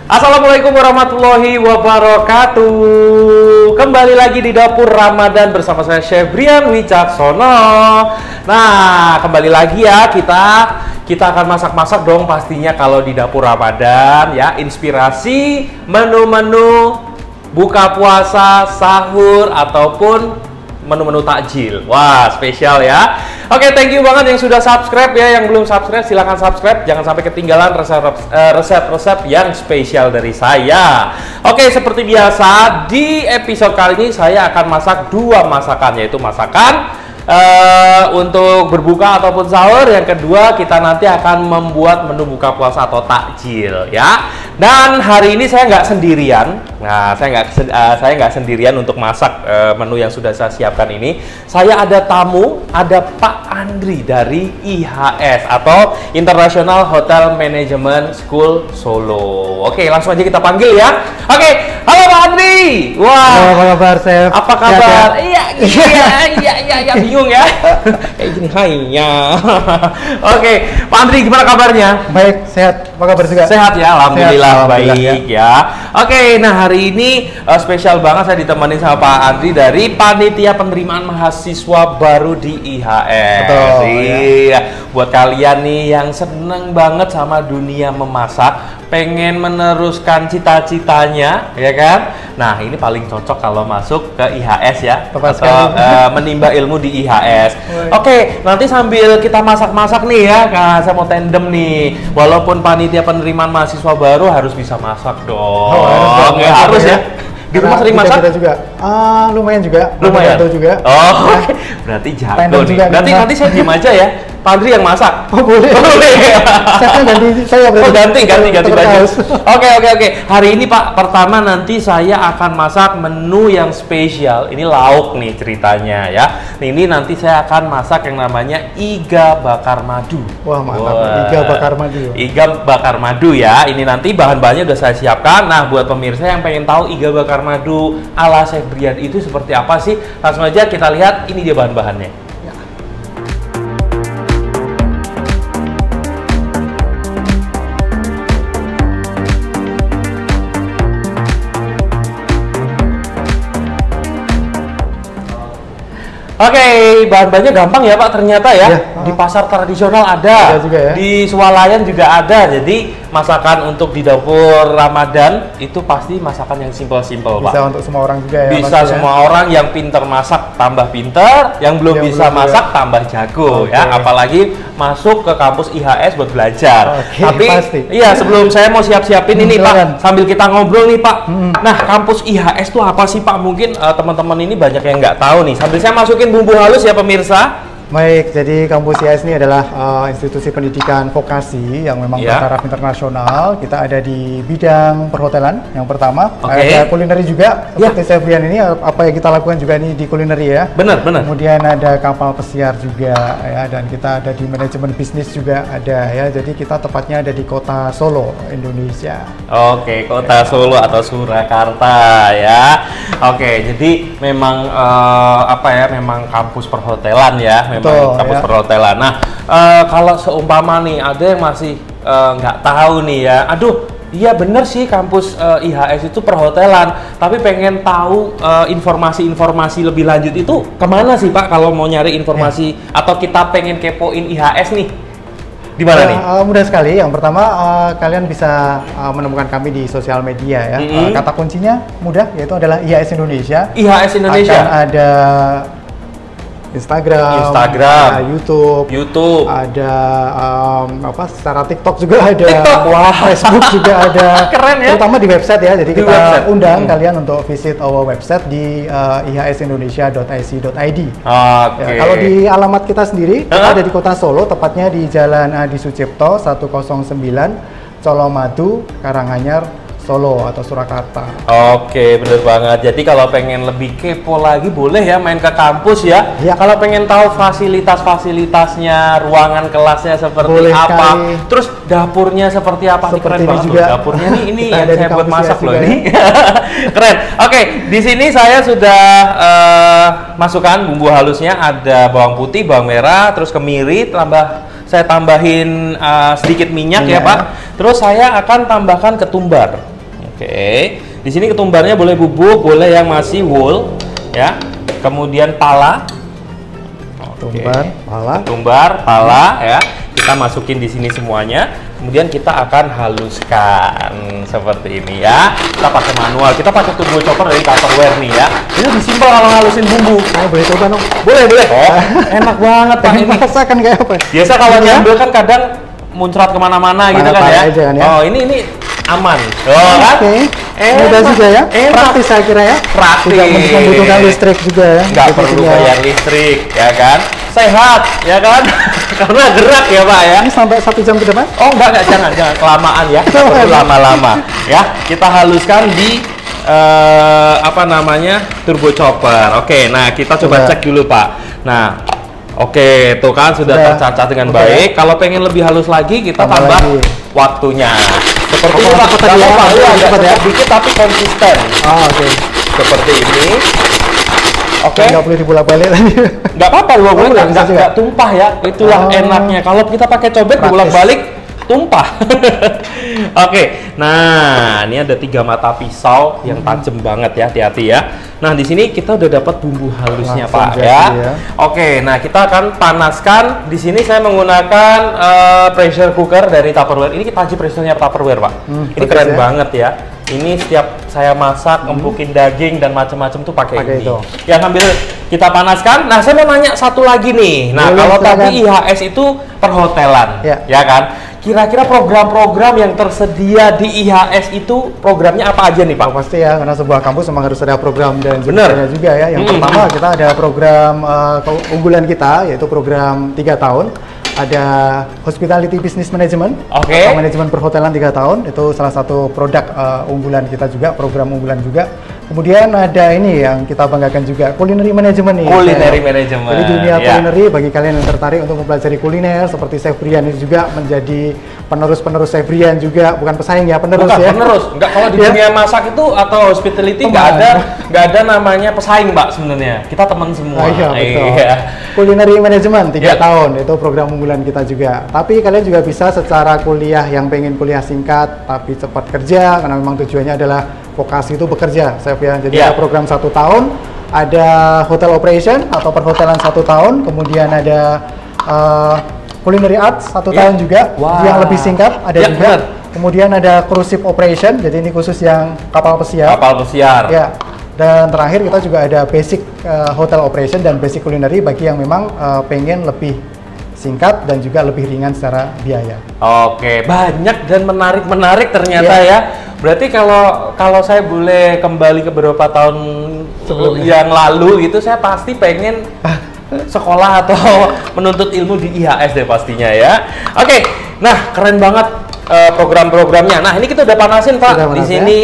Assalamualaikum warahmatullahi wabarakatuh. Kembali lagi di Dapur Ramadan bersama saya Chef Brian Wicaksono. Nah, kembali lagi ya kita akan masak-masak dong pastinya kalau di Dapur Ramadan ya. Inspirasi menu-menu buka puasa, sahur ataupun menu-menu takjil. Wah, spesial ya. Oke, thank you banget yang sudah subscribe ya. Yang belum subscribe silahkan subscribe. Jangan sampai ketinggalan resep-resep yang spesial dari saya. Oke, seperti biasa di episode kali ini saya akan masak dua masakan, yaitu masakan untuk berbuka ataupun sahur. Yang kedua, kita nanti akan membuat menu buka puasa atau takjil ya. Dan hari ini saya nggak sendirian. Nah, saya nggak sendirian untuk masak menu yang sudah saya siapkan ini. Saya ada tamu, ada Pak Andri dari IHS atau International Hotel Management School Solo. Oke, langsung aja kita panggil ya. Oke, halo Pak Andri. Wah, halo, apa kabar, Chef? Apa kabar? Iya, bingung ya. Kayak gini, hainya. Oke, Pak Andri, gimana kabarnya? Baik, sehat. Apa kabar juga? Sehat ya, alhamdulillah, Alhamdulillah, baik ya. Oke, nah hari ini spesial banget saya ditemani sama Pak Andri dari Panitia Penerimaan Mahasiswa Baru di IHS. Betul, iya. Buat kalian nih yang seneng banget sama dunia memasak, pengen meneruskan cita-citanya, ya kan? Nah, ini paling cocok kalau masuk ke IHS ya, Tepat atau sekali. menimba ilmu di IHS. Oke, nanti sambil kita masak-masak nih ya, saya mau tandem nih. Walaupun panitia penerimaan mahasiswa baru harus bisa masak dong. Harus ya. Di rumah sering masak? Kita juga. Lumayan juga. Lumayan. Juga. Oh, Ya. berarti jago Tandem nih. juga Berarti kita. nanti saya diem aja ya. Pak Andri yang masak. Oh, boleh. Boleh. Chefnya ganti saya berarti. Oh, ganti Tukar baju. kaos. Oke. Hari ini Pak, pertama nanti saya akan masak menu yang spesial. Ini lauk nih ceritanya ya. Ini nanti saya akan masak yang namanya iga bakar madu. Wah, mantap. Iga bakar madu. Iga bakar madu ya. Ini nanti bahan-bahannya udah saya siapkan. Nah, buat pemirsa yang pengen tahu iga bakar madu ala Chef Brian itu seperti apa sih? Langsung aja kita lihat, ini dia bahan-bahannya. Oke, bahan-bahannya gampang ya Pak, ternyata ya. Ya. Di pasar tradisional ada, Ada juga ya. di swalayan juga ada. Jadi masakan untuk di dapur Ramadan itu pasti masakan yang simpel-simpel Pak. Bisa untuk semua orang juga ya. Bisa pasti semua orang, yang pinter masak tambah pinter, yang belum Yang bisa belum masak tambah jago ya. Oke. Apalagi masuk ke kampus IHS buat belajar. Oke, Tapi pasti. iya, sebelum saya mau siap-siapin ini silakan. Pak, sambil kita ngobrol nih Pak. Nah, kampus IHS itu apa sih Pak? Mungkin teman-teman ini banyak yang nggak tahu nih. Sambil saya masukin bumbu halus ya pemirsa. Baik, jadi kampus IHS ini adalah institusi pendidikan vokasi yang memang Ya. bertaraf internasional. Kita ada di bidang perhotelan yang pertama, Oke. ada kulineri juga. Ya. Seperti Chef Brian ini, apa yang kita lakukan juga ini di kulineri ya. Benar. Kemudian ada kapal pesiar juga ya, dan kita ada di manajemen bisnis juga ada ya. Jadi kita tepatnya ada di kota Solo, Indonesia. Oke, kota Solo atau Surakarta ya. Oke, jadi memang memang kampus perhotelan ya, memang Betul, kampus ya. perhotelan. Nah, kalau seumpama nih ada yang masih nggak tahu nih ya, aduh, iya bener sih kampus IHS itu perhotelan, tapi pengen tahu informasi-informasi lebih lanjut itu kemana sih Pak kalau mau nyari informasi atau kita pengen kepoin IHS nih? Di mana nih? Mudah sekali. Yang pertama, kalian bisa menemukan kami di sosial media ya. Kata kuncinya mudah, yaitu adalah IHS Indonesia. IHS Indonesia. Akan ada Instagram, ada YouTube, ada secara TikTok juga ada, TikTok, wah. Facebook juga ada. Keren ya. Terutama di website ya. Jadi Di kita website. undang kalian untuk visit our website di ihsindonesia.ic.id. Oke. Ya, kalau di alamat kita sendiri, kita ada di kota Solo, tepatnya di Jalan Adi Sucipto 109, Colomadu, Karanganyar, Solo atau Surakarta. Oke, bener banget. Jadi kalau pengen lebih kepo lagi boleh ya main ke kampus ya. Ya. Kalau pengen tahu fasilitas-fasilitasnya, ruangan kelasnya seperti Boleh apa, sekali. terus dapurnya seperti apa. Ini Seperti keren ini banget juga. loh. Dapurnya nih ini Kita yang ada di saya buat kampus masak ya loh juga ini. Keren. Oke, di sini saya sudah masukkan bumbu halusnya, ada bawang putih, bawang merah, terus kemiri, saya tambahin sedikit minyak ya Pak. Terus saya akan tambahkan ketumbar. Oke. Di sini ketumbarnya boleh bubuk, boleh yang masih whole, ya. Kemudian pala. Ketumbar, pala, ya. Kita masukin di sini semuanya. Kemudian kita akan haluskan seperti ini ya. Kita pakai manual, kita pakai turbo chopper dari Tupperware nih ya. Ini lebih simpel kalau ngalusin bumbu. Boleh coba dong? Boleh. Oh, enak banget Pak ini. Masakan kayak apa? Biasa kalau nyambel kan kadang muncrat kemana-mana gitu kan ya. Aja, kan, ya. Oh, ini aman. Oh, kan? Mudah juga ya. Praktis saya kira ya. Praktis. Tidak membutuhkan listrik juga ya. Nggak perlu bayar listrik, ya kan? Sehat, ya kan? Karena gerak ya Pak ya. Ini sampai 1 jam ke depan? Oh enggak, jangan kelamaan ya. Perlu lama-lama. Ya, kita haluskan di apa namanya? Turbo chopper. Oke, nah kita coba cek dulu Pak. Nah, oke, tuh kan sudah tercacah dengan baik. Kalau pengen lebih halus lagi, kita tambah waktunya. Seperti ini Pak, agak sedikit tapi konsisten. Oke. Seperti ini. Oke. Nggak boleh dibolak-balik lagi. Nggak apa-apa, nggak tumpah ya. Itulah enaknya. Kalau kita pakai cobek dibolak-balik, tumpah. Oke. Nah, ini ada 3 mata pisau yang tajam banget ya, hati-hati ya. Nah, di sini kita udah dapat bumbu halusnya Pak ya. Oke, nah kita akan panaskan. Di sini saya menggunakan pressure cooker dari Tupperware. Ini kita pressure-nya Tupperware Pak. Ini keren banget ya. Ini setiap saya masak, empukin daging dan macam-macam tuh pakai ini. Ya sambil kita panaskan. Nah, saya mau nanya satu lagi nih. Nah, kalau tadi IHS itu perhotelan, ya kan? Kira-kira program-program yang tersedia di IHS itu programnya apa aja nih Pak? Pasti ya, karena sebuah kampus memang harus ada program dan sebagainya juga ya. Yang pertama kita ada program keunggulan kita, yaitu program 3 tahun. Ada Hospitality Business Management atau manajemen perhotelan 3 tahun, itu salah satu produk unggulan kita juga, program unggulan juga. Kemudian ada ini yang kita banggakan juga, Culinary Management nih. Culinary Management. Jadi dunia culinary bagi kalian yang tertarik untuk mempelajari kuliner, seperti Chef Brian ini juga menjadi penerus Chef Brian juga, bukan pesaing ya, penerus. Bukan, ya. Penerus. Enggak, kalau di dunia masak itu atau hospitality nggak ada namanya pesaing Mbak sebenarnya. Kita teman semua. Iya, betul. Culinary Management 3 tahun, itu program unggulan kita juga. Tapi kalian juga bisa secara kuliah yang pengen kuliah singkat tapi cepat kerja, karena memang tujuannya adalah vokasi itu bekerja, Chef ya. Jadi ada program 1 tahun, ada Hotel Operation atau perhotelan 1 tahun, kemudian ada Culinary Arts 1 tahun juga, yang lebih singkat ada juga. Kemudian ada Cruise Ship Operation, jadi ini khusus yang kapal pesiar. Kapal pesiar. Ya. Dan terakhir kita juga ada Basic Hotel Operation dan Basic Culinary bagi yang memang pengen lebih singkat dan juga lebih ringan secara biaya. Oke, banyak dan menarik ternyata ya. Berarti kalau saya boleh kembali ke beberapa tahun yang lalu gitu, saya pasti pengen sekolah atau menuntut ilmu di IHS deh pastinya ya. Oke, nah keren banget program-programnya. Nah, ini kita udah panasin Pak. Di sini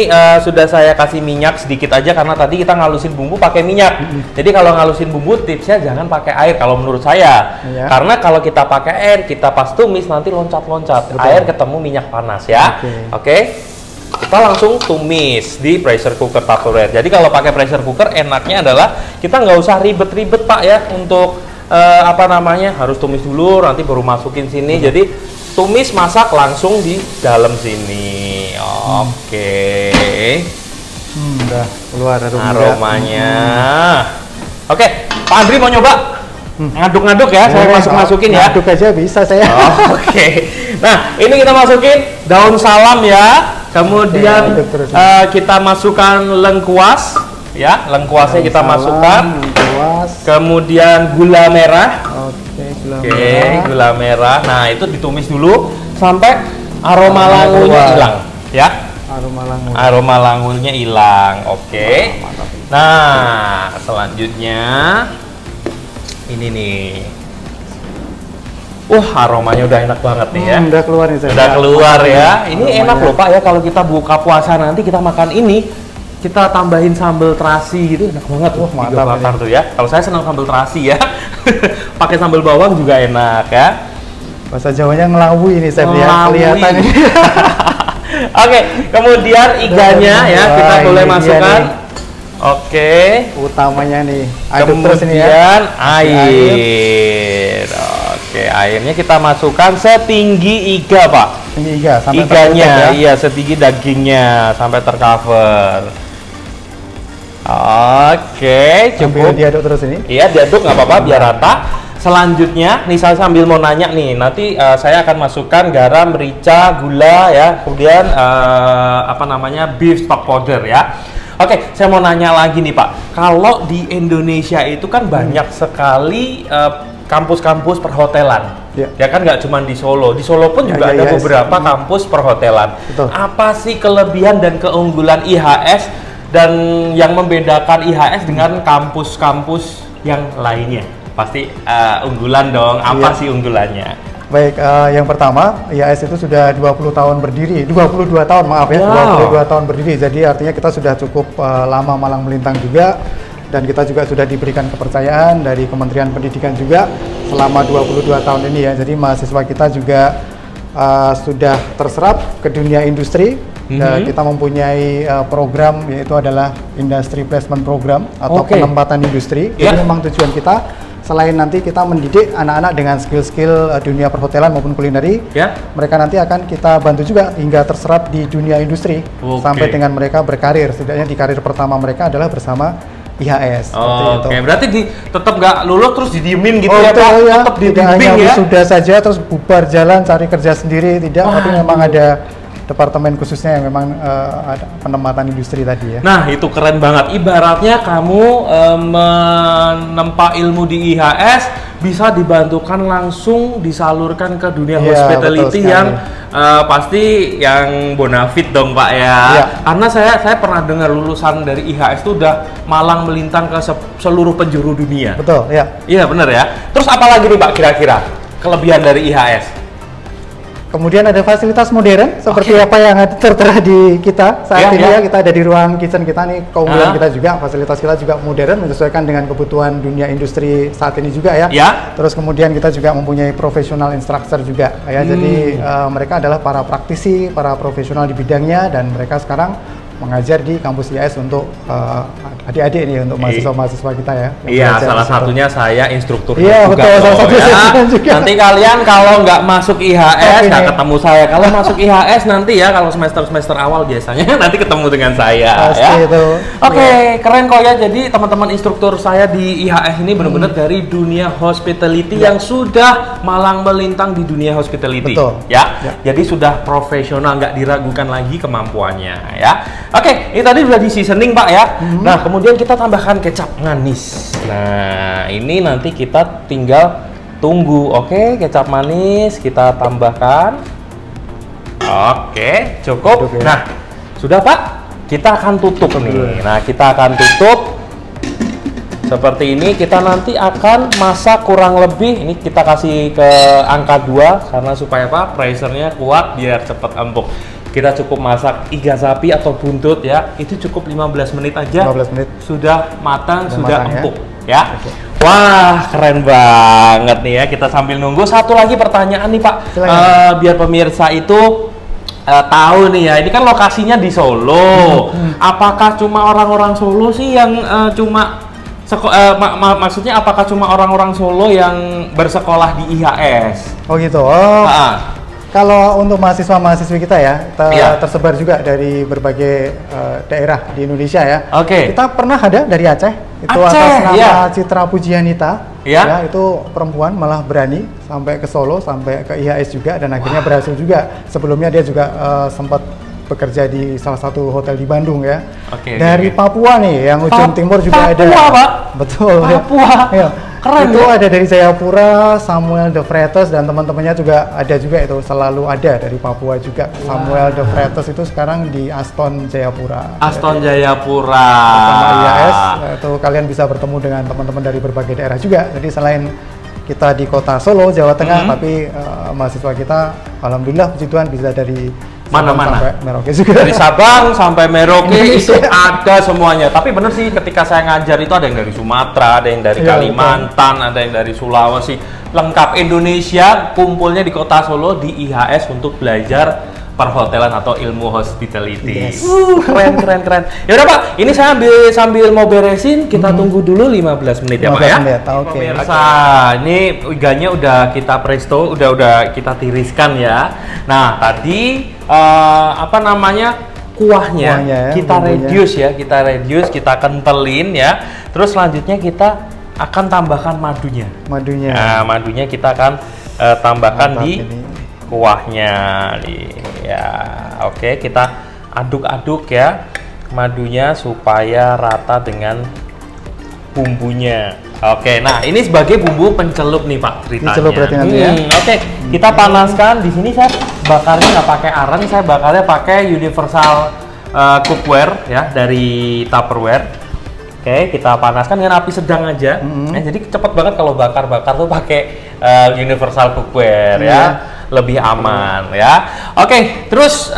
sudah saya kasih minyak sedikit aja karena tadi kita ngalusin bumbu pakai minyak. Jadi kalau ngalusin bumbu tipsnya jangan pakai air kalau menurut saya. Karena kalau kita pakai air, kita pas tumis nanti loncat-loncat. Air ketemu minyak panas ya. Oke. Kita langsung tumis di pressure cooker Tupperware. Jadi kalau pakai pressure cooker enaknya adalah kita nggak usah ribet-ribet Pak ya untuk apa namanya, harus tumis dulu nanti baru masukin sini. Jadi tumis masak langsung di dalam sini. Oke. Udah keluar aromanya. Oke, Pak Andri mau nyoba? Ngaduk-ngaduk ya, saya masukin ya. Ngaduk aja bisa saya. Oke. Nah, ini kita masukin daun salam ya. Kemudian kita masukkan lengkuas ya, lengkuasnya kita masukkan. Kemudian gula merah. Gula merah. Nah, itu ditumis dulu sampai aroma langunya hilang ya. Aroma langunya hilang. Oke. Nah, selanjutnya ini nih. Aromanya udah enak banget nih ya. Udah keluar nih saya. Udah keluar ya. Ini enak loh Pak ya, kalau kita buka puasa nanti kita makan ini, kita tambahin sambal terasi gitu, enak banget. Mantap bakar tuh ya. Kalau saya senang sambal terasi ya. Pakai sambal bawang juga enak ya. Bahasa Jawanya ngelawui ini saya lihat kelihatan ini. Oke, kemudian iganya ya kita boleh masukkan. Oke. Utamanya nih. Kemudian air. Oke, airnya kita masukkan setinggi iga Pak. Ini iga sampai iganya, tertutup ya. iya setinggi dagingnya sampai tercover. Oke, Sambil cukup. diaduk terus ini. Iya, diaduk nggak apa-apa biar rata. Selanjutnya, nih saya sambil mau nanya nih, nanti saya akan masukkan garam, merica, gula ya, kemudian apa namanya beef stock powder ya. Oke, saya mau nanya lagi nih Pak, kalau di Indonesia itu kan banyak sekali kampus-kampus perhotelan. Ya kan nggak cuma di Solo pun juga ada beberapa kampus perhotelan. Betul. Apa sih kelebihan dan keunggulan IHS dan yang membedakan IHS dengan kampus-kampus yang lainnya? Pasti unggulan dong. Apa sih unggulannya? Baik, yang pertama, IHS itu sudah 20 tahun berdiri, 22 tahun maaf ya, 22 tahun berdiri. Jadi artinya kita sudah cukup lama malang melintang juga, dan kita juga sudah diberikan kepercayaan dari Kementerian Pendidikan juga selama 22 tahun ini ya. Jadi mahasiswa kita juga sudah terserap ke dunia industri. Kita mempunyai program yaitu adalah Industry Placement Program atau penempatan industri. Jadi memang tujuan kita selain nanti kita mendidik anak-anak dengan skill-skill dunia perhotelan maupun kulineri, mereka nanti akan kita bantu juga hingga terserap di dunia industri sampai dengan mereka berkarir. Setidaknya di karir pertama mereka adalah bersama IHS. Oke, berarti tetap nggak lulus terus didiemin gitu ya Pak? Ya. Tetap Tidak hanya ya? sudah saja terus bubar jalan cari kerja sendiri, tidak, tapi memang ada departemen khususnya yang memang ada penempatan industri tadi ya. Nah, itu keren banget. Ibaratnya kamu menempa ilmu di IHS bisa dibantukan langsung disalurkan ke dunia hospitality yang pasti yang bonafit dong Pak ya. Karena saya pernah dengar lulusan dari IHS itu udah malang melintang ke seluruh penjuru dunia. Betul, ya. Iya benar ya. Terus apa lagi nih Pak kira-kira kelebihan dari IHS? Kemudian ada fasilitas modern seperti apa yang tertera di kita saat ini ya. Kita ada di ruang kitchen kita nih, keunggulan kita juga, fasilitas kita juga modern menyesuaikan dengan kebutuhan dunia industri saat ini juga ya. Terus kemudian kita juga mempunyai profesional instructor juga ya. Jadi mereka adalah para praktisi, para profesional di bidangnya, dan mereka sekarang mengajar di kampus IHS untuk adik-adik nih, untuk mahasiswa-mahasiswa kita ya. Iya, salah satunya saya instruktur juga. Betul, salah satu juga. Nanti kalian kalau nggak masuk IHS nggak ketemu saya. Kalau masuk IHS nanti ya, kalau semester awal biasanya nanti ketemu dengan saya. Pasti itu. Oke, keren kok ya. Jadi teman-teman instruktur saya di IHS ini benar-benar dari dunia hospitality yang sudah malang melintang di dunia hospitality. Betul. Ya. Jadi sudah profesional, nggak diragukan lagi kemampuannya ya. Oke, ini tadi sudah di seasoning Pak ya. Nah, kemudian kita tambahkan kecap manis. Nah, ini nanti kita tinggal tunggu. Oke, kecap manis kita tambahkan. Oke, cukup. Nah, sudah Pak. Kita akan tutup nih. Nah, kita akan tutup seperti ini. Kita nanti akan masak kurang lebih, ini kita kasih ke angka 2 karena supaya apa? Pressure-nya kuat biar cepat empuk. Kita cukup masak iga sapi atau buntut ya, itu cukup 15 menit aja. 15 menit. Sudah matang, sudah empuk ya. Wah, keren banget nih ya. Kita sambil nunggu, satu lagi pertanyaan nih Pak. Biar pemirsa itu tahu nih ya, ini kan lokasinya di Solo. Apakah cuma orang-orang Solo sih yang maksudnya apakah cuma orang-orang Solo yang bersekolah di IHS? Oh gitu. Kalau untuk mahasiswa-mahasiswi kita ya, tersebar juga dari berbagai daerah di Indonesia ya. Kita pernah ada dari Aceh, itu atas nama Citra Pujianita. Ya, itu perempuan malah berani sampai ke Solo, sampai ke IHS juga, dan akhirnya berhasil juga. Sebelumnya dia juga sempat bekerja di salah satu hotel di Bandung ya. Dari Papua nih, yang ujung timur juga ada. Papua Pak? Betul. Papua. Ya. Keren itu ada dari Jayapura, Samuel De Freitas, dan teman-temannya juga ada juga, itu selalu ada dari Papua juga. Samuel De Freitas itu sekarang di Aston Jayapura. Aston Jayapura. Sama IHS, itu kalian bisa bertemu dengan teman-teman dari berbagai daerah juga. Jadi selain kita di kota Solo, Jawa Tengah, tapi mahasiswa kita, alhamdulillah puji Tuhan, bisa dari mana-mana sampai Merauke juga. Dari Sabang sampai Merauke itu ada semuanya. Tapi bener sih, ketika saya ngajar itu ada yang dari Sumatera, ada yang dari Kalimantan, ada yang dari Sulawesi. Lengkap, Indonesia kumpulnya di kota Solo di IHS untuk belajar perhotelan atau ilmu hospitality. Yes. Keren. Ya udah Pak, ini saya sambil mau beresin, kita tunggu dulu 15 menit ya Pak ya. 15 menit, oke. Pemirsa, ini iganya udah kita presto, udah kita tiriskan ya. Nah, tadi apa namanya? Kuahnya ya, kita bumbunya. reduce, kita kentelin ya. Terus selanjutnya kita akan tambahkan madunya. Nah, madunya kita akan tambahkan di kuahnya nih. Ya, oke, kita aduk-aduk ya madunya supaya rata dengan bumbunya. Oke, nah ini sebagai bumbu pencelup nih Pak ceritanya. Dicelup berarti nanti ya. Oke, kita panaskan. Di sini saya bakarnya nggak pakai aren, saya bakarnya pakai universal cookware ya dari Tupperware. Oke, kita panaskan dengan api sedang aja. Jadi cepet banget kalau bakar-bakar tuh pakai universal cookware ya. Lebih aman ya. Oke, terus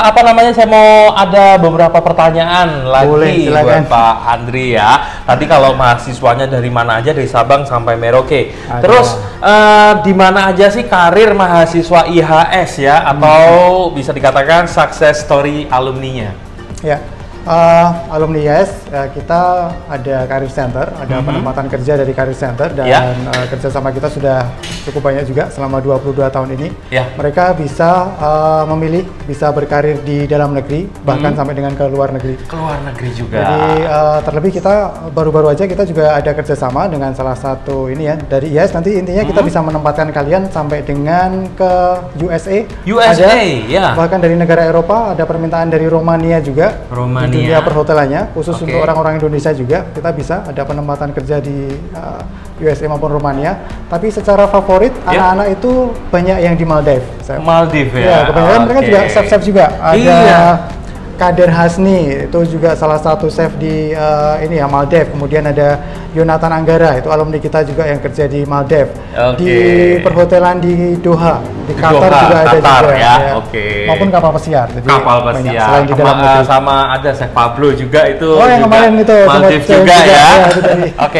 apa namanya, saya mau ada beberapa pertanyaan lagi buat Pak Andri ya. Tadi kalau mahasiswanya dari mana aja, dari Sabang sampai Merauke. Terus di mana aja sih karir mahasiswa IHS ya, atau bisa dikatakan success story alumninya? Ya. Alumni IHS kita ada career center, ada penempatan kerja dari career center, dan kerjasama kita sudah cukup banyak juga selama 22 tahun ini. Mereka bisa memilih, bisa berkarir di dalam negeri, bahkan sampai dengan ke luar negeri. Ke luar negeri juga. Jadi terlebih kita baru-baru aja kita juga ada kerjasama dengan salah satu ini ya dari IHS. Nanti intinya kita bisa menempatkan kalian sampai dengan ke USA. Ya. Bahkan dari negara Eropa, ada permintaan dari Romania juga. Di dunia perhotelannya, khusus untuk orang-orang Indonesia juga, kita bisa ada penempatan kerja di USA maupun Romania. Tapi secara favorit, anak-anak itu banyak yang di Maldives. Maldives ya? Ya, kebanyakan mereka juga chef-chef juga. Ada Kader Hasni, itu juga salah satu chef di ini ya, Maldives. Kemudian ada Yonatan Anggara, itu alumni kita juga yang kerja di Maldives. Di perhotelan di Doha, di Qatar juga ada juga ya. Maupun kapal pesiar. Jadi kapal pesiar. Selain di dalam negeri. Sama ada Chef Pablo juga itu. Yang kemarin itu Maldives juga ya.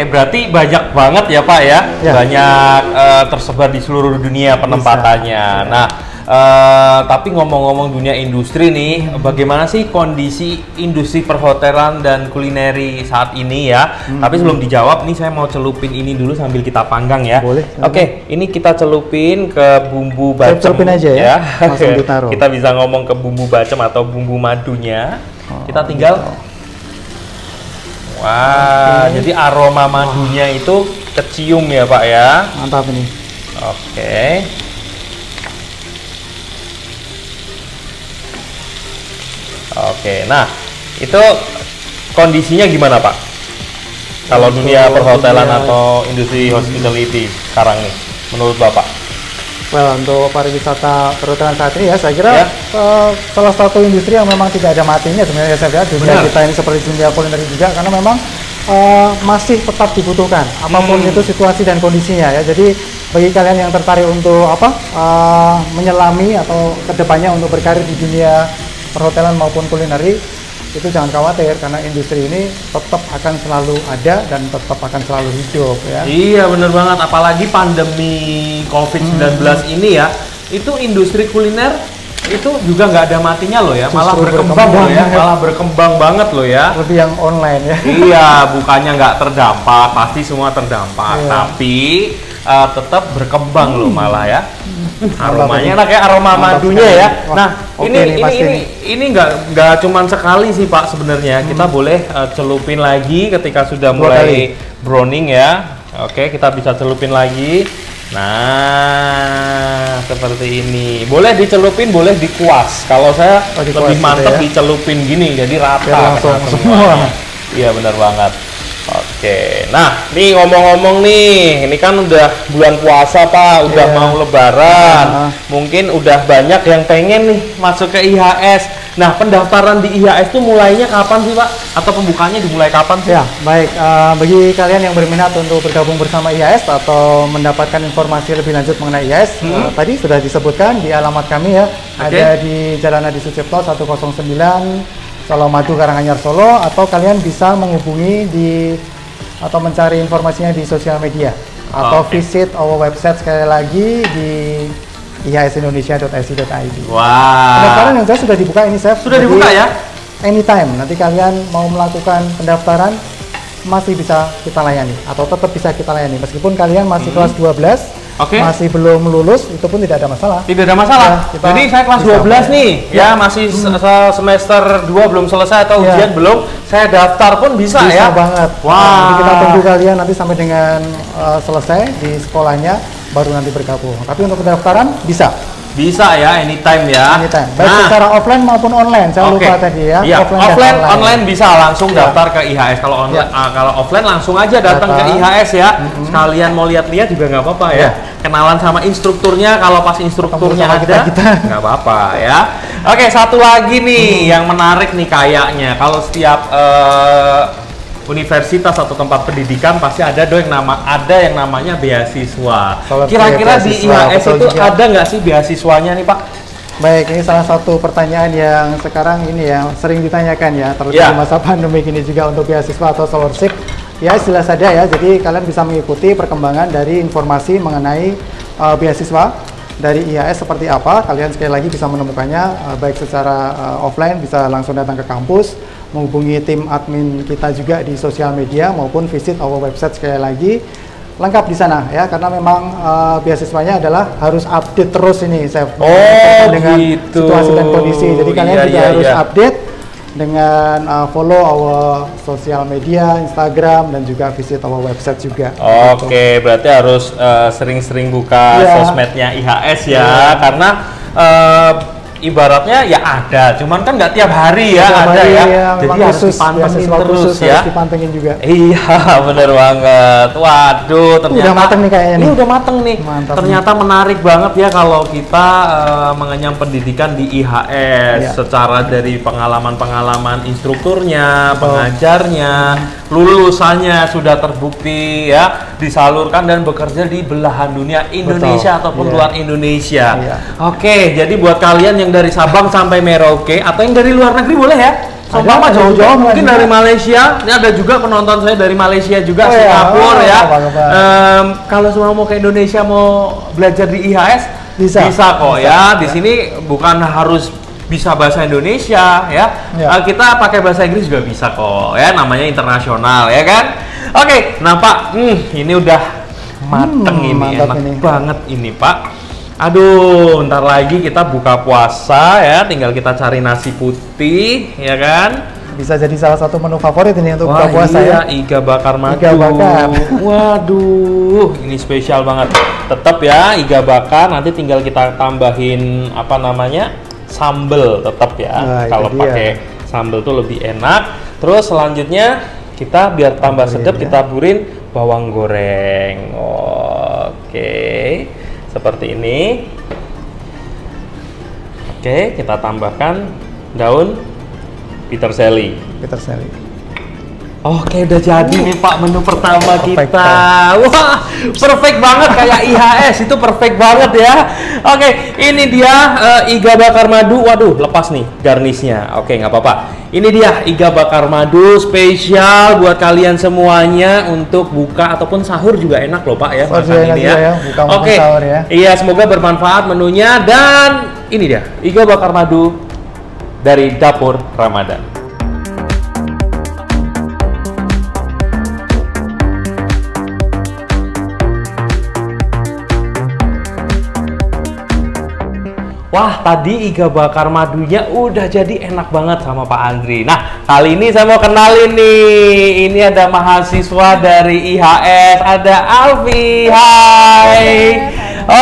Berarti banyak banget ya Pak ya. Banyak tersebar di seluruh dunia penempatannya. Nah, tapi ngomong-ngomong dunia industri nih, bagaimana sih kondisi industri perhotelan dan kulineri saat ini ya? Tapi sebelum dijawab nih, saya mau celupin ini dulu sambil kita panggang ya. Boleh. Oke, ini kita celupin ke bumbu bacem. Celupin aja ya. Langsung ditaruh. Kita bisa ngomong ke bumbu bacem atau bumbu madunya. Kita tinggal. Wah, jadi aroma madunya itu kecium ya Pak ya. Mantap ini. Oke. Oke, nah itu kondisinya gimana Pak? Kalau dunia perhotelan atau industri hospitality sekarang nih, menurut Bapak? Untuk pariwisata perhotelan saat ini ya, saya kira salah satu industri yang memang tidak ada matinya sebenarnya saya lihat. Dunia kita ini seperti dunia kulineri juga, karena memang masih tetap dibutuhkan apapun itu situasi dan kondisinya ya. Jadi bagi kalian yang tertarik untuk menyelami atau kedepannya untuk berkarir di dunia perhotelan maupun kulineri, itu jangan khawatir, karena industri ini tetap akan selalu ada dan tetap akan selalu hidup ya. Iya bener banget, apalagi pandemi COVID-19 ini ya, itu industri kuliner itu juga nggak ada matinya loh ya, malah berkembang loh ya, malah berkembang banget loh ya. Lebih yang online ya. Iya, bukannya nggak terdampak, pasti semua terdampak, tapi tetap berkembang loh malah ya. Aromanya enak ya, aroma madunya ya. Nah, ini nggak cuman sekali sih Pak sebenarnya. Kita boleh celupin lagi ketika sudah mulai browning ya. Oke, kita bisa celupin lagi. Nah, seperti ini. Boleh dicelupin, boleh dikuas. Kalau saya lebih mantep dicelupin gini, jadi rata langsung semua. Iya benar banget. Oke, nah nih ngomong-ngomong nih, ini kan udah bulan puasa Pak, udah mau lebaran, mungkin udah banyak yang pengen nih masuk ke IHS. Nah, pendaftaran di IHS tuh mulainya kapan sih Pak? Atau pembukanya dimulai kapan sih? Ya, baik. Bagi kalian yang berminat untuk bergabung bersama IHS atau mendapatkan informasi lebih lanjut mengenai IHS, tadi sudah disebutkan di alamat kami ya, ada di Jalan Adi Sucipto 109, Solo Madu, Karanganyar, Solo, atau kalian bisa menghubungi atau mencari informasinya di sosial media atau visit our website sekali lagi di ihsindonesia.ac.id. Wah. Pendaftaran yang jelas sudah dibuka ini, Chef. Sudah dibuka ya? Anytime. Nanti kalian mau melakukan pendaftaran masih bisa kita layani atau tetap bisa kita layani meskipun kalian masih kelas 12. Masih belum lulus, itu pun tidak ada masalah. Tidak ada masalah. Ya, jadi saya kelas 12 nih, ya masih semester 2 belum selesai atau ujian belum, saya daftar pun bisa ya. Bisa banget. Wah. Jadi kita tunggu kalian nanti sampai dengan selesai di sekolahnya, baru nanti bergabung. Tapi untuk pendaftaran bisa. Bisa ya, anytime ya. Anytime. Baik secara offline maupun online. Saya lupa tadi ya. Iya, online bisa langsung daftar ke IHS. Kalau online, kalau offline langsung aja datang ke IHS ya. Sekalian mau lihat-lihat juga nggak apa-apa ya. Kenalan sama instrukturnya. Kalau pas instrukturnya ada, nggak apa-apa ya. Oke, satu lagi nih yang menarik nih kayaknya. Kalau setiap universitas atau tempat pendidikan pasti ada yang namanya beasiswa. Kira-kira di IHS itu ada nggak sih beasiswanya nih Pak? Baik, ini salah satu pertanyaan yang sekarang ini yang sering ditanyakan ya, terutama di masa pandemi ini juga untuk beasiswa atau scholarship. Ya jelas ada ya, jadi kalian bisa mengikuti perkembangan dari informasi mengenai beasiswa dari IHS seperti apa. Kalian sekali lagi bisa menemukannya baik secara offline, bisa langsung datang ke kampus, menghubungi tim admin kita juga di sosial media maupun visit our website sekali lagi, lengkap di sana ya, karena memang beasiswanya adalah harus update terus ini saya dengan situasi dan kondisi. Jadi kalian juga harus update dengan follow our sosial media, Instagram, dan juga visit our website juga. Oke, berarti harus sering-sering buka sosmednya IHS ya, karena ibaratnya ya ada, cuman kan nggak tiap hari ya ada ya. Jadi harus dipantengin terus ya. Harus dipantengin juga. Iya, bener banget. Waduh, ternyata udah mateng nih kayaknya. Ini udah mateng nih. Mantap ternyata menarik banget ya kalau kita mengenyam pendidikan di IHS secara dari pengalaman-pengalaman instrukturnya, pengajarnya, lulusannya sudah terbukti ya, disalurkan dan bekerja di belahan dunia Indonesia ataupun luar Indonesia. Oke, jadi buat kalian yang dari Sabang sampai Merauke atau yang dari luar negeri boleh ya. Sama jauh-jauh mungkin dari Malaysia. Ini ada juga penonton saya dari Malaysia juga, Singapura ya. Kalau semua mau ke Indonesia mau belajar di IHS bisa kok ya. Di sini bukan harus bisa bahasa Indonesia ya. Kita pakai bahasa Inggris juga bisa kok ya. Namanya internasional ya kan. Oke, nah Pak, ini udah mateng ini, enak banget ini Pak. Aduh, ntar lagi kita buka puasa ya, tinggal kita cari nasi putih, ya kan? Bisa jadi salah satu menu favorit ini untuk buka puasa ya. Iga bakar madu. Iga bakar. Waduh, ini spesial banget. Tetap ya, iga bakar. Nanti tinggal kita tambahin apa namanya, sambel tetap ya. Kalau pakai sambel tuh lebih enak. Terus selanjutnya kita biar tambah sedap kita taburin bawang goreng. Oke. Seperti ini. Oke, kita tambahkan daun peterseli. Oke, udah jadi nih Pak menu pertama kita. Wah, perfect banget kayak IHS, itu perfect banget ya. Oke, ini dia iga bakar madu. Waduh, lepas nih garnisnya. Oke, nggak apa-apa. Ini dia iga bakar madu spesial buat kalian semuanya untuk buka ataupun sahur juga enak loh Pak ya makan ini ya. Oke, iya semoga bermanfaat menunya dan ini dia iga bakar madu dari Dapur Ramadan. Wah, tadi iga bakar madunya udah jadi enak banget sama Pak Andri. Nah, kali ini saya mau kenalin nih. Ini ada mahasiswa dari IHS, ada Alfi. Hai.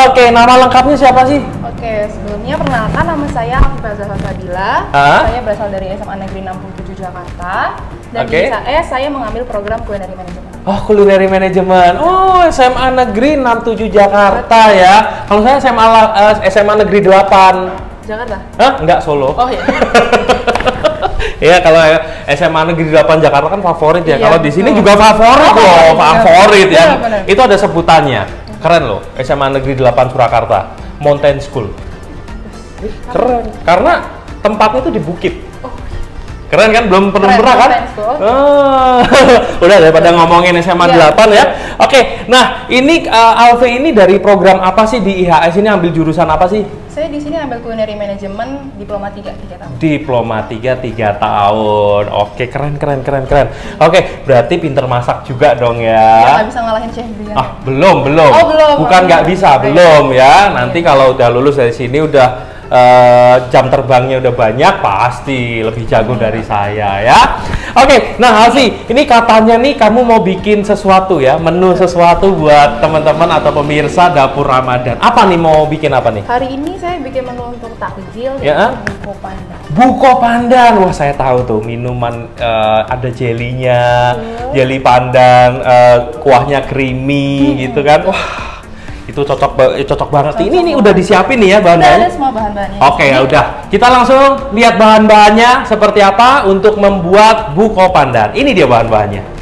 Oke, nama lengkapnya siapa sih? Oke, sebelumnya perkenalkan nama saya Afifah Zahra Fadila. Saya berasal dari SMA Negeri 67 Jakarta. Dan di IHS saya mengambil program Culinary Management. Oh, Culinary Management. Oh, SMA Negeri 67 Jakarta ya. Kalau saya SMA Negeri 8 Jakarta. Hah? Enggak, Solo. Oh iya. Iya, kalau SMA Negeri 8 Jakarta kan favorit ya. Kalau di sini juga favorit loh, favorit ya. Itu ada sebutannya. Keren loh, SMA Negeri 8 Surakarta, Mountain School. Keren, karena tempatnya itu di bukit. Keren kan? Belum pernah kan? Udah daripada ngomongin SMA 8 ya. Oke, nah ini Alfi ini dari program apa sih di IHS ini, ambil jurusan apa sih? Saya di sini ambil Culinary Management, Diploma 3 tahun. Diploma 3 tahun. Oke, keren. Oke, berarti pinter masak juga dong ya. Ya, nggak bisa ngalahin Chef Brian. Belum. Oh, belum. Bukan nggak bisa, belum ya. Nanti kalau udah lulus dari sini udah jam terbangnya udah banyak, pasti lebih jago dari saya ya. Oke, nah Alfi, ini katanya nih kamu mau bikin sesuatu ya, menu sesuatu buat teman-teman atau pemirsa dapur Ramadan. Apa nih, mau bikin apa nih? Hari ini saya bikin menu untuk takjil, ya? buko pandan. Buko pandan, wah saya tahu tuh minuman, ada jelinya, jeli pandan, kuahnya creamy gitu kan. Wah, itu cocok banget. Ini udah disiapin nih ya bahan-bahannya? Udah ada semua bahan-bahannya. Oke, ya udah. Kita langsung lihat bahan-bahannya seperti apa untuk membuat buko pandan. Ini dia bahan-bahannya.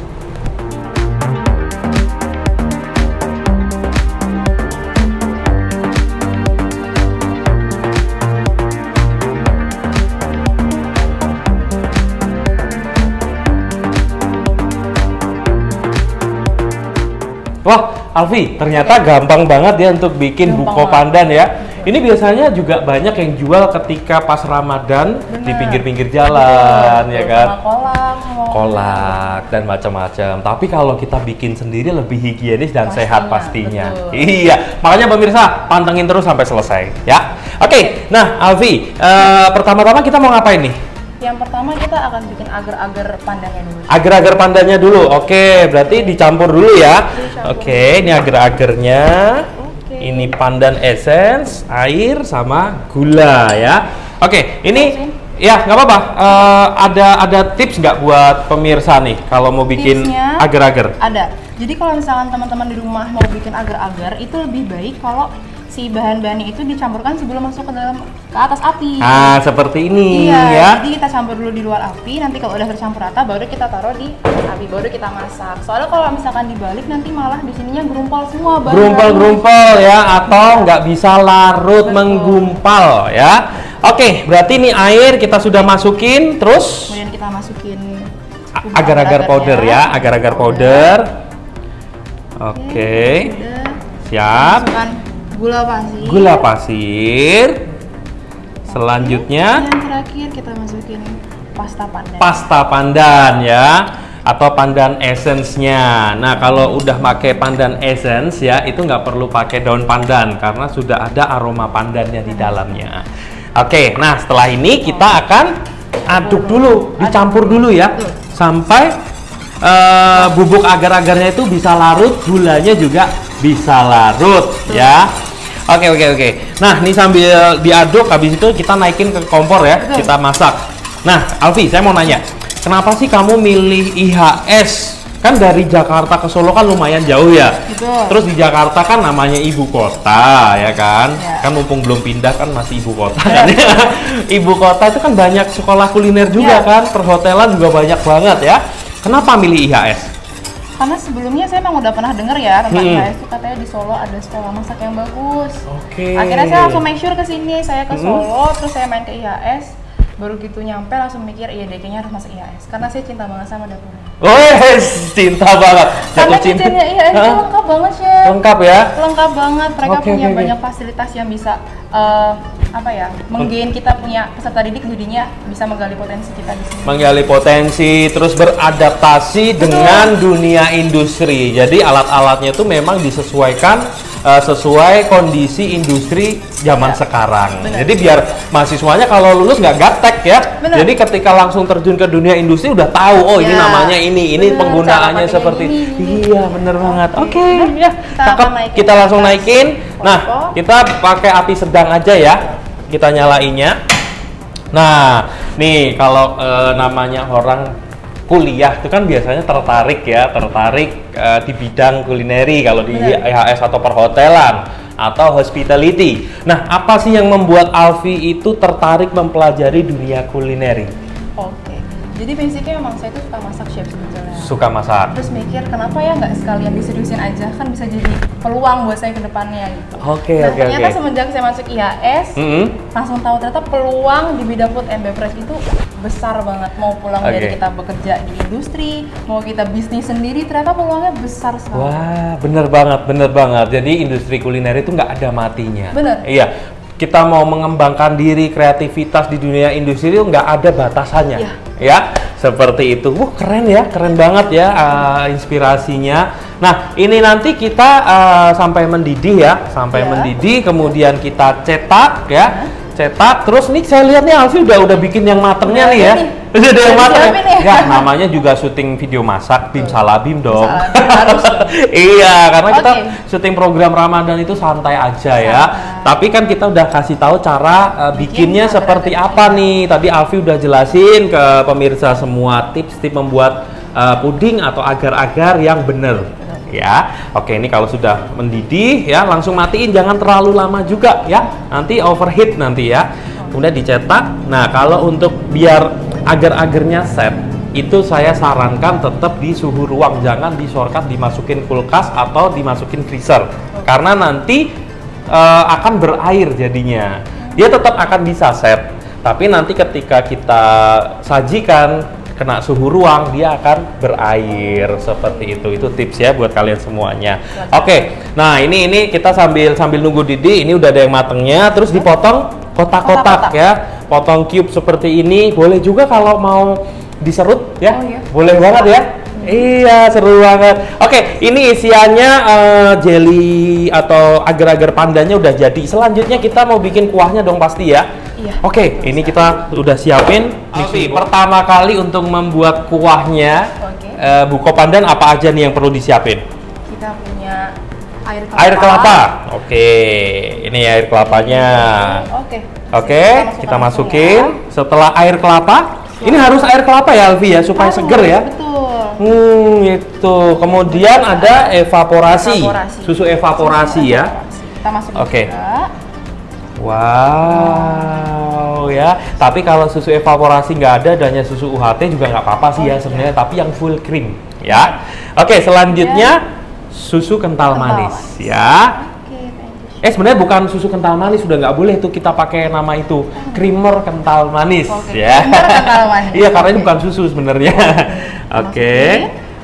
Wah, Alfi, ternyata gampang banget ya untuk bikin buko pandan ya. Ini biasanya juga banyak yang jual ketika pas Ramadan. Bener. Di pinggir-pinggir jalan. Betul, ya kan? Kolak dan macam-macam. Tapi kalau kita bikin sendiri lebih higienis dan sehat pastinya. Betul. Iya, makanya pemirsa pantengin terus sampai selesai ya. Oke, nah Alfi, pertama-tama kita mau ngapain nih? Yang pertama kita akan bikin agar-agar pandannya dulu. Agar-agar pandannya dulu. Oke, berarti dicampur dulu ya. Oke, ini agar-agarnya. Ini pandan essence, air sama gula ya. Oke, ini ya nggak apa-apa. Ada tips nggak buat pemirsa nih kalau mau bikin agar-agar? Ada. Jadi kalau misalkan teman-teman di rumah mau bikin agar-agar, itu lebih baik kalau si bahan-bahannya itu dicampurkan sebelum masuk ke atas api. Ah, seperti ini ya. Jadi kita campur dulu di luar api, nanti kalau udah tercampur rata baru kita taruh di api, baru kita masak. Soalnya kalau misalkan dibalik nanti malah di sininya gerumpal semua bahan. Gerumpal ya, atau nggak bisa larut. Betul. Menggumpal ya. Oke, berarti ini air kita sudah masukin, terus kemudian kita masukin agar-agar powder ya, agar-agar powder. Oke. Siap. Gula pasir. Selanjutnya yang terakhir kita masukin pasta pandan. Pasta pandan ya, atau pandan essence-nya. Nah, kalau udah pakai pandan essence ya, itu nggak perlu pakai daun pandan karena sudah ada aroma pandannya di dalamnya. Oke, nah setelah ini kita akan aduk dulu, dicampur dulu ya, sampai bubuk agar-agarnya itu bisa larut, gulanya juga bisa larut ya. Oke. Nah, ini sambil diaduk, habis itu kita naikin ke kompor ya. Betul. Kita masak. Nah, Alfi, saya mau nanya, kenapa sih kamu milih IHS? Kan dari Jakarta ke Solo kan lumayan jauh ya. Betul. Terus di Jakarta kan namanya ibu kota ya kan. Ya. Kan mumpung belum pindah kan masih ibu kota kan. Ibu kota itu kan banyak sekolah kuliner juga kan, perhotelan juga banyak banget ya. Kenapa milih IHS? Karena sebelumnya saya memang udah pernah dengar ya tentang IHS itu, katanya di Solo ada sekolah masak yang bagus. Oke. Akhirnya saya langsung make sure ke sini, saya ke Solo, terus saya main ke IHS, baru gitu nyampe langsung mikir iya deh kayaknya harus masuk IHS karena saya cinta banget sama dapurnya. Cinta banget. Karena kitchennya IHS itu lengkap banget Chef. Lengkap ya? Lengkap banget. Mereka punya banyak fasilitas yang bisa menggain kita punya peserta didik, jadinya bisa menggali potensi kita di sini. Menggali potensi, terus beradaptasi dengan dunia industri. Jadi alat-alatnya itu memang disesuaikan sesuai kondisi industri zaman sekarang. Bener. Jadi biar mahasiswanya kalau lulus nggak gaptek ya. Bener. Jadi ketika langsung terjun ke dunia industri udah tahu, ini namanya ini penggunaannya seperti ini. Iya, bener banget. Oke, ya. Kita langsung naikin. Nah, kita pakai api sedang aja ya. Kita nyalainnya. Nah, nih kalau namanya orang kuliah itu kan biasanya tertarik di bidang kulineri kalau di IHS atau perhotelan atau hospitality. Nah, apa sih yang membuat Alfi itu tertarik mempelajari dunia kulineri? Oke. Jadi basicnya emang saya tuh suka masak, chef, sebetulnya. Suka masak. Terus mikir kenapa ya nggak sekalian diseriusin aja, kan bisa jadi peluang buat saya ke depannya gitu. Ternyata semenjak saya masuk IHS, langsung tahu ternyata peluang di bidang food and beverage itu besar banget. Mau pulang dari kita bekerja di industri, mau kita bisnis sendiri, ternyata peluangnya besar sekali. Wah, bener banget. Jadi industri kuliner itu nggak ada matinya. Bener. Iya. Kita mau mengembangkan diri, kreativitas di dunia industri itu nggak ada batasannya, ya seperti itu. Keren ya, keren banget ya inspirasinya. Nah, ini nanti kita sampai mendidih ya, mendidih, kemudian kita cetak ya, cetak. Terus nih saya lihat nih Alfi udah bikin yang matengnya nih ya. Udah yang mateng ya. Namanya juga syuting video masak, Bim Salabim dong. Harus. Iya, karena kita syuting program Ramadan itu santai aja ya. Tapi kan kita udah kasih tahu cara bikinnya seperti apa nih. Tadi Alfi udah jelasin ke pemirsa semua tips-tips membuat puding atau agar-agar yang bener. Ya, oke, ini kalau sudah mendidih ya langsung matiin, jangan terlalu lama juga ya. Nanti overheat nanti ya. Kemudian dicetak. Nah, kalau untuk biar agar-agarnya set, itu saya sarankan tetap di suhu ruang, jangan di shortcut dimasukin kulkas atau dimasukin freezer. Karena nanti akan berair jadinya. Dia tetap akan bisa set, tapi nanti ketika kita sajikan kena suhu ruang dia akan berair seperti itu. Itu tips ya buat kalian semuanya. Oke. Nah, ini kita sambil nunggu didih, ini udah ada yang matengnya, terus dipotong kotak-kotak ya. Potong cube seperti ini. Boleh juga kalau mau diserut ya. Boleh banget ya. Iya, seru banget. Oke, ini isiannya jelly atau agar-agar pandanya udah jadi. Selanjutnya kita mau bikin kuahnya dong pasti ya. Iya. Oke, ini kita udah siapin. Alfi, pertama kali untuk membuat kuahnya buko pandan apa aja nih yang perlu disiapin? Kita punya air kelapa. Oke, ini air kelapanya. Oke, kita masukin. Setelah air kelapa, ini harus air kelapa ya Alfi ya supaya seger ya. Betul. Itu. Kemudian ada evaporasi. Susu evaporasi ya. Kita masukin juga. Wow ya. Tapi kalau susu evaporasi nggak ada, adanya susu UHT juga nggak apa-apa sih ya sebenarnya. Tapi yang full cream ya. Oke, selanjutnya susu kental manis ya. Sebenarnya bukan susu kental manis, sudah nggak boleh tuh kita pakai nama itu, creamer kental manis ya. Iya, karena ini bukan susu sebenarnya.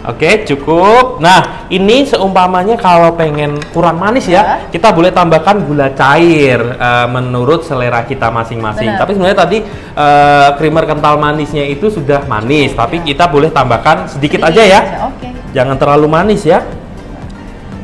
Oke, cukup. Nah, ini seumpamanya kalau pengen kurang manis ya, kita boleh tambahkan gula cair menurut selera kita masing-masing. Tapi sebenarnya tadi creamer kental manisnya itu sudah manis, tapi kita boleh tambahkan sedikit aja ya. Jangan terlalu manis ya.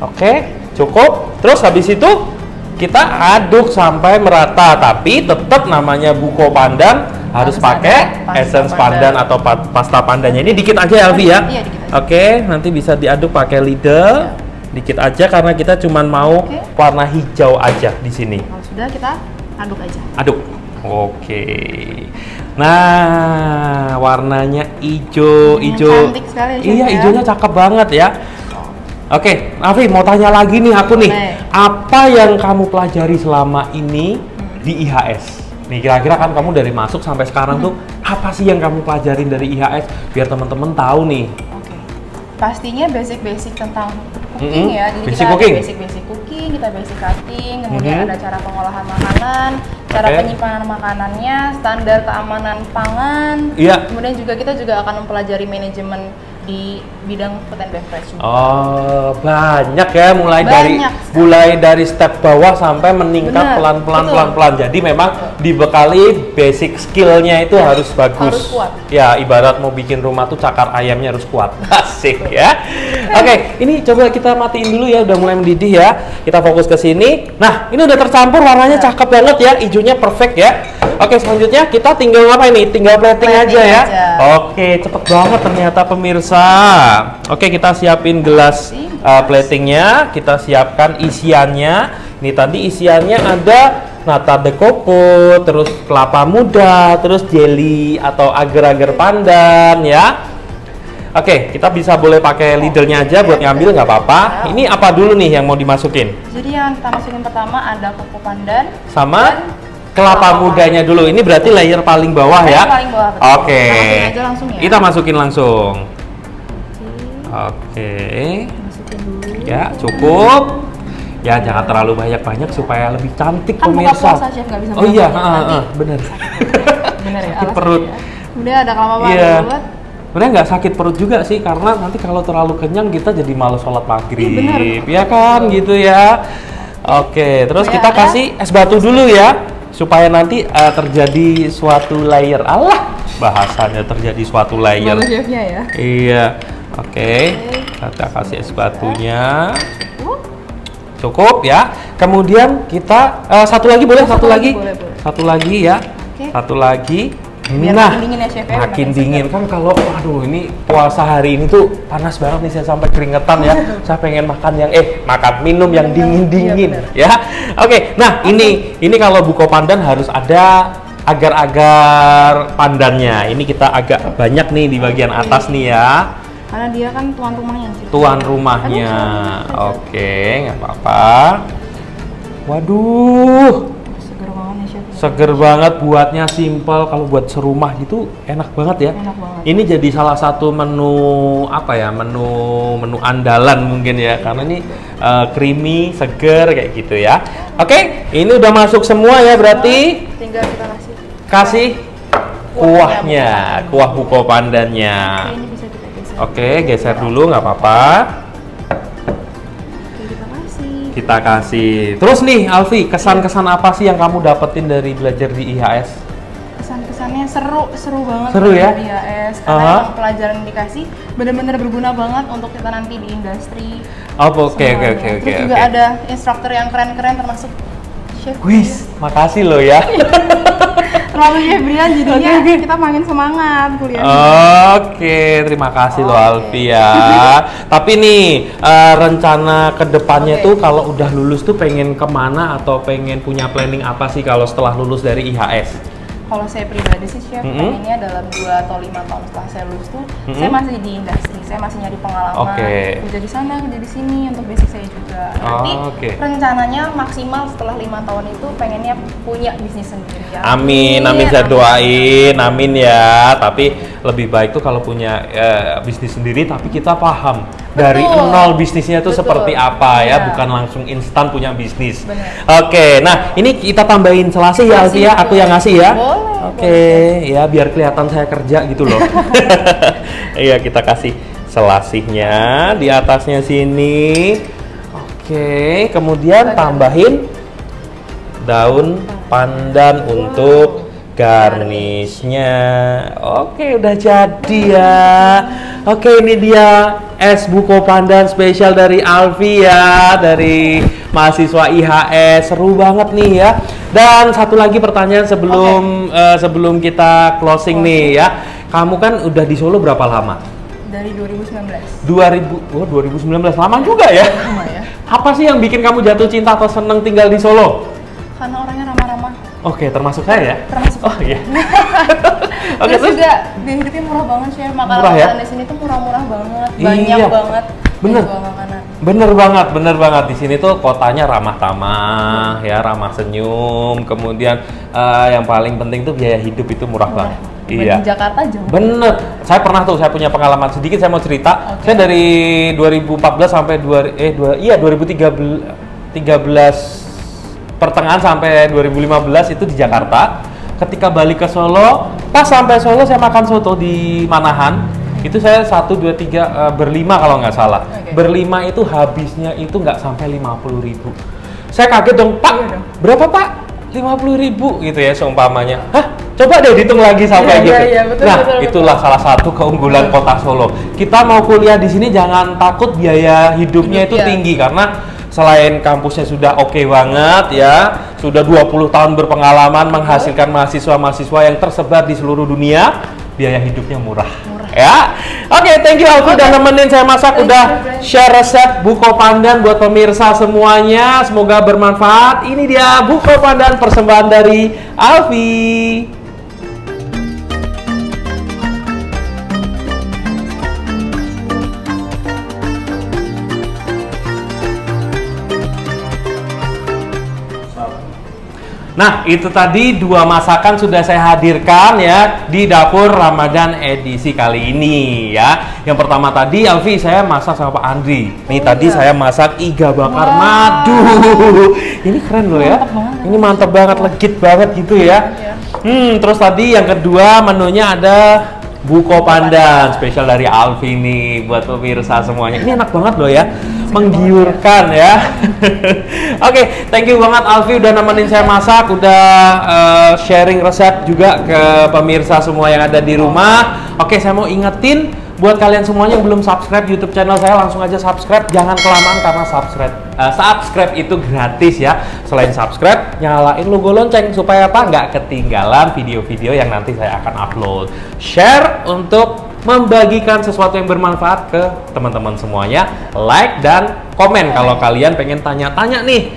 Oke, cukup. Terus habis itu kita aduk sampai merata, tapi tetap namanya buko pandan harus pakai essence pandan atau pasta pandannya. Ini dikit aja Alfi ya. Iya, dikit aja. Oke, nanti bisa diaduk pakai ladle. Dikit aja karena kita cuma mau warna hijau aja di sini. Kalau sudah kita aduk aja. Aduk. Oke. Nah, warnanya hijau. Cantik sekali ya. Iya, hijaunya cakep banget ya. Oke, Alfi mau tanya lagi nih aku nih. Apa yang kamu pelajari selama ini di IHS? Nih kira-kira kan kamu dari masuk sampai sekarang tuh apa sih yang kamu pelajarin dari IHS biar teman-teman tahu nih? Pastinya basic-basic tentang cooking ya. Jadi basic kita cooking. ada basic cooking, kita basic cutting, kemudian ada cara pengolahan makanan, cara penyimpanan makanannya, standar keamanan pangan. Kemudian kita juga akan mempelajari manajemen di bidang food and beverage juga. Oh, banyak ya, mulai dari step bawah sampai meningkat pelan-pelan. Jadi memang dibekali basic skillnya itu harus bagus. Harus kuat. Ya, ibarat mau bikin rumah tuh cakar ayamnya harus kuat. Asik ya. Oke, ini coba kita matiin dulu ya, udah mulai mendidih ya. Kita fokus ke sini. Nah, ini udah tercampur, warnanya cakep banget ya, hijaunya perfect ya. Oke, selanjutnya kita tinggal apa ini? Tinggal plating aja ya. Oke, cepet banget ternyata pemirsa. Oke, kita siapin gelas platingnya, kita siapkan isiannya. Ini tadi isiannya ada nata de coco, terus kelapa muda, terus jelly atau agar-agar pandan ya. Oke, kita bisa boleh pakai ladle-nya aja buat ngambil, nggak apa-apa. Ini apa dulu nih yang mau dimasukin? Jadi yang kita masukin pertama ada koko pandan sama kelapa mudanya dulu. Ini berarti layer paling bawah ya? Paling bawah. Oke. Masukin aja langsung ya. Kita masukin langsung. Oke. Masukin dulu. Ya, cukup. Ya, jangan terlalu banyak-banyak supaya lebih cantik Kan buka pemirsa. puasa, Chef, nggak bisa Oh iya, banyak-banyak. bener. Bener ya, Sakit alasannya perut. ya. Kemudian ada kelapa Iya. parut. Sebenarnya nggak sakit perut juga sih, karena nanti kalau terlalu kenyang kita jadi malas sholat maghrib, Iya, benar. ya kan gitu ya. Oke, terus Supaya kita ada- kasih es batu dulu ya, supaya nanti terjadi suatu layer. Allah, bahasanya terjadi suatu layer. Bagus chefnya ya. Iya, oke. Kita kasih es batunya. Cukup ya. Kemudian kita satu lagi boleh, satu lagi. boleh. Satu lagi ya. Oke. Satu lagi. Biar Nah, makin dingin ya, Chef, ya, makin makin dingin kan kalau, aduh ini puasa hari ini tuh panas banget nih, saya sampai keringetan ya. Saya pengen makan yang makan minum yang dingin-dingin Iya, ya. Oke, nah ini kalau buko pandan harus ada agar-agar pandannya. Ini kita agak banyak nih di bagian atas nih ya. Karena dia kan tuan rumahnya sih. Tuan rumahnya. Oke, nggak apa-apa. Waduh, Seger banget nih chef. seger banget, buatnya simple. Kalau buat serumah gitu enak banget ya. Enak banget. Ini jadi salah satu menu apa ya? Menu andalan mungkin ya, karena ini creamy, seger kayak gitu ya. Oke, ini udah masuk semua ya berarti. Tinggal kita Kasih kuahnya, kuah buko pandannya. Oke, ini bisa kita geser. Oke, geser dulu nggak apa-apa. Oke, kita kasih. Kita kasih. Terus nih, Alfi, kesan-kesan apa sih yang kamu dapetin dari belajar di IHS? Kesan-kesannya seru banget. Seru ya? Di IAS, karena yang pelajaran yang dikasih benar-benar berguna banget untuk kita nanti di industri. Oh, oke. Semuanya. Terus juga ada instruktur yang keren-keren termasuk Chef. Wis, makasih loh ya. Termasuk Chef Brian, jadinya kita makin semangat kuliah. Oke, terima kasih loh Alfi ya. Tapi nih, rencana kedepannya tuh kalau udah lulus tuh pengen kemana atau pengen punya planning apa sih kalau setelah lulus dari IHS? Kalau saya pribadi sih Chef, pengennya dalam 2 atau 5 tahun setelah saya lulus tuh, saya masih di industri, saya masih nyari pengalaman, kerja di sana, kerja di sini untuk basic saya juga. Nanti rencananya maksimal setelah 5 tahun itu pengennya punya bisnis sendiri ya. Amin, saya doain, amin ya. Tapi lebih baik tuh kalau punya bisnis sendiri, tapi kita paham dari nol bisnisnya tuh seperti apa ya, bukan langsung instan punya bisnis. Oke, nah ini kita tambahin selasih ya Alfi ya, aku yang ngasih ya. Oke, ya biar kelihatan saya kerja gitu loh. Iya, kita kasih selasihnya di atasnya sini. Oke, kemudian tambahin daun pandan untuk garnishnya. Oke, udah jadi ya. Oke, ini dia es buko pandan spesial dari Alfi ya, dari mahasiswa IHS. Seru banget nih ya. Dan satu lagi pertanyaan sebelum kita closing nih ya. Kamu kan udah di Solo berapa lama? Dari 2019. 2019, lama juga ya? Lama ya. Apa sih yang bikin kamu jatuh cinta atau seneng tinggal di Solo? Karena orangnya ramah-ramah. Oke, termasuk saya ya? Termasuk. Oh iya. Oke, terus juga biaya hidupnya murah banget sih. Makanan di sini tuh murah-murah banget, banyak banget. Bener. Makanan. Bener banget. Di sini tuh kotanya ramah tamah, ya ramah senyum. Kemudian yang paling penting tuh biaya hidup itu murah banget. Iya. Di Jakarta jauh. Bener. Saya pernah tuh, saya punya pengalaman sedikit. Saya mau cerita. Saya dari 2014 sampai 2013 pertengahan sampai 2015 itu di Jakarta. Ketika balik ke Solo, pas sampai Solo saya makan soto di Manahan. Itu saya 1, 2, 3 berlima kalau nggak salah. Berlima itu habisnya itu nggak sampai 50.000. Saya kaget dong, Pak. Berapa Pak? 50.000 gitu ya seumpamanya. Hah? Coba deh hitung lagi sampai gitu. Betul, itulah salah satu keunggulan kota Solo. Kita mau kuliah di sini jangan takut biaya hidupnya itu tinggi, karena selain kampusnya sudah oke banget ya, sudah 20 tahun berpengalaman menghasilkan mahasiswa-mahasiswa yang tersebar di seluruh dunia, biaya hidupnya murah. Ya. Oke, thank you Alfi udah nemenin saya masak, udah share resep buko pandan buat pemirsa semuanya. Semoga bermanfaat. Ini dia buko pandan persembahan dari Alfi. Nah, itu tadi 2 masakan sudah saya hadirkan ya di Dapur Ramadan edisi kali ini ya. Yang pertama tadi Alfi saya masak sama Pak Andri. Nih tadi saya masak iga bakar madu. Ini keren loh ya. Ini mantap banget, legit banget gitu ya. Terus tadi yang kedua menunya ada buko pandan spesial dari Alfi nih buat pemirsa semuanya. Ini enak banget loh ya, menggiurkan ya. Oke, thank you banget Alfi udah nemenin saya masak, udah sharing resep juga ke pemirsa semua yang ada di rumah. Oke, saya mau ingetin buat kalian semuanya yang belum subscribe YouTube channel saya, langsung aja subscribe, jangan kelamaan karena subscribe itu gratis ya. Selain subscribe, nyalain logo lonceng supaya apa? Nggak ketinggalan video-video yang nanti saya akan upload. Share untuk membagikan sesuatu yang bermanfaat ke teman-teman semuanya. Like dan komen kalau kalian pengen tanya-tanya nih.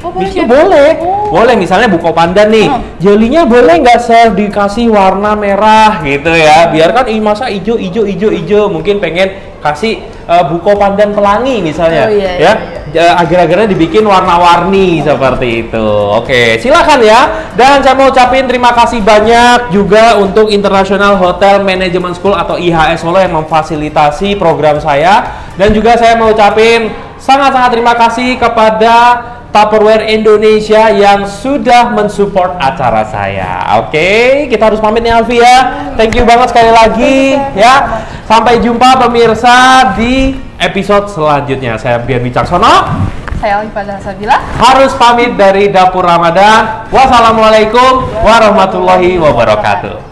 Boleh misalnya buko pandan nih, jelinya boleh nggak saya dikasih warna merah gitu ya, biarkan masa hijau, mungkin pengen kasih buko pandan pelangi misalnya agar-agarnya dibikin warna-warni seperti itu. Oke, silakan ya. Dan saya mau ucapin terima kasih banyak juga untuk International Hotel Management School atau IHS Solo yang memfasilitasi program saya, dan juga saya mau ucapin sangat-sangat terima kasih kepada Tupperware Indonesia yang sudah mensupport acara saya. Oke, kita harus pamit nih Alfi ya. Thank you banget sekali lagi ya. Sampai jumpa pemirsa di episode selanjutnya. Saya Brian Wicaksono. Saya Alifah Sabila. Harus pamit dari Dapur Ramadan. Wassalamualaikum warahmatullahi wabarakatuh.